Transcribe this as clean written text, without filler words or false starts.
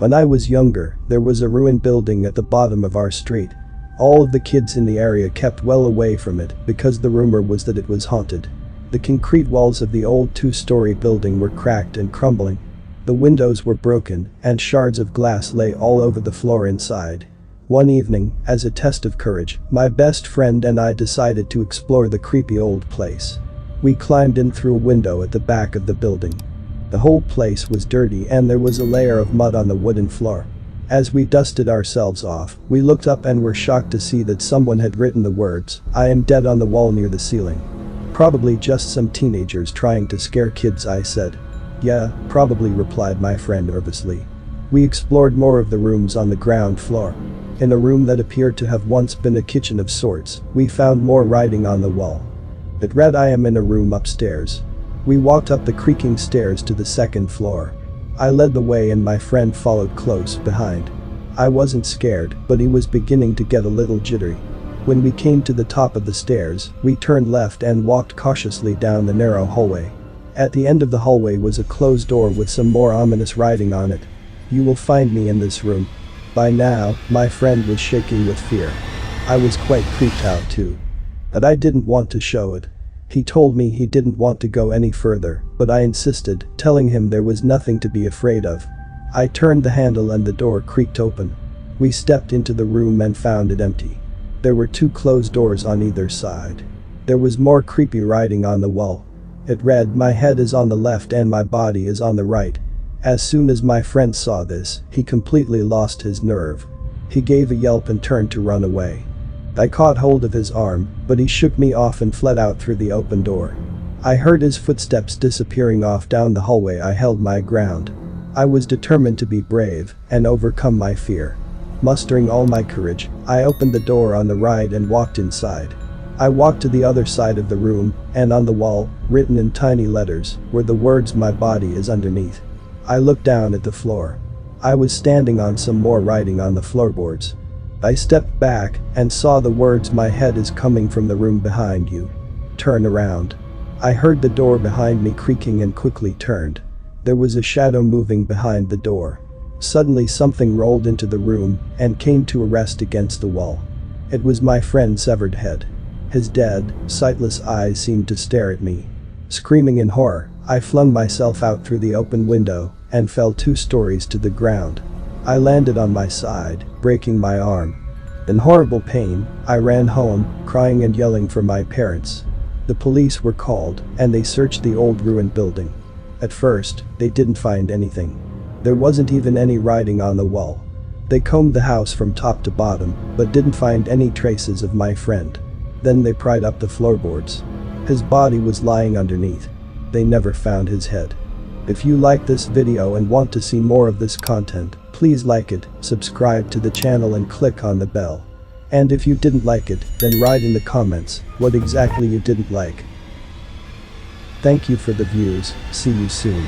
When I was younger, there was a ruined building at the bottom of our street. All of the kids in the area kept well away from it because the rumor was that it was haunted. The concrete walls of the old two-story building were cracked and crumbling. The windows were broken, and shards of glass lay all over the floor inside. One evening, as a test of courage, my best friend and I decided to explore the creepy old place. We climbed in through a window at the back of the building. The whole place was dirty and there was a layer of mud on the wooden floor. As we dusted ourselves off, we looked up and were shocked to see that someone had written the words, "I am dead" on the wall near the ceiling. "Probably just some teenagers trying to scare kids," I said. "Yeah, probably," replied my friend nervously. We explored more of the rooms on the ground floor. In a room that appeared to have once been a kitchen of sorts, we found more writing on the wall. It read, "I am in a room upstairs." We walked up the creaking stairs to the second floor. I led the way and my friend followed close behind. I wasn't scared, but he was beginning to get a little jittery. When we came to the top of the stairs, we turned left and walked cautiously down the narrow hallway. At the end of the hallway was a closed door with some more ominous writing on it. "You will find me in this room." By now, my friend was shaking with fear. I was quite creeped out too. But I didn't want to show it. He told me he didn't want to go any further, but I insisted, telling him there was nothing to be afraid of. I turned the handle and the door creaked open. We stepped into the room and found it empty. There were two closed doors on either side. There was more creepy writing on the wall. It read, "My head is on the left and my body is on the right." As soon as my friend saw this, he completely lost his nerve. He gave a yelp and turned to run away. I caught hold of his arm, but he shook me off and fled out through the open door. I heard his footsteps disappearing off down the hallway. I held my ground. I was determined to be brave and overcome my fear. Mustering all my courage, I opened the door on the right and walked inside. I walked to the other side of the room, and on the wall, written in tiny letters, were the words, "My body is underneath." I looked down at the floor. I was standing on some more writing on the floorboards. I stepped back and saw the words, "My head is coming from the room behind you. Turn around." I heard the door behind me creaking and quickly turned. There was a shadow moving behind the door. Suddenly something rolled into the room and came to a rest against the wall. It was my friend's severed head. His dead, sightless eyes seemed to stare at me. Screaming in horror, I flung myself out through the open window and fell 2 stories to the ground. I landed on my side, breaking my arm. In horrible pain, I ran home, crying and yelling for my parents. The police were called, and they searched the old ruined building. At first, they didn't find anything. There wasn't even any writing on the wall. They combed the house from top to bottom, but didn't find any traces of my friend. Then they pried up the floorboards. His body was lying underneath. They never found his head. If you like this video and want to see more of this content, please like it, subscribe to the channel and click on the bell. And if you didn't like it, then write in the comments what exactly you didn't like. Thank you for the views, see you soon.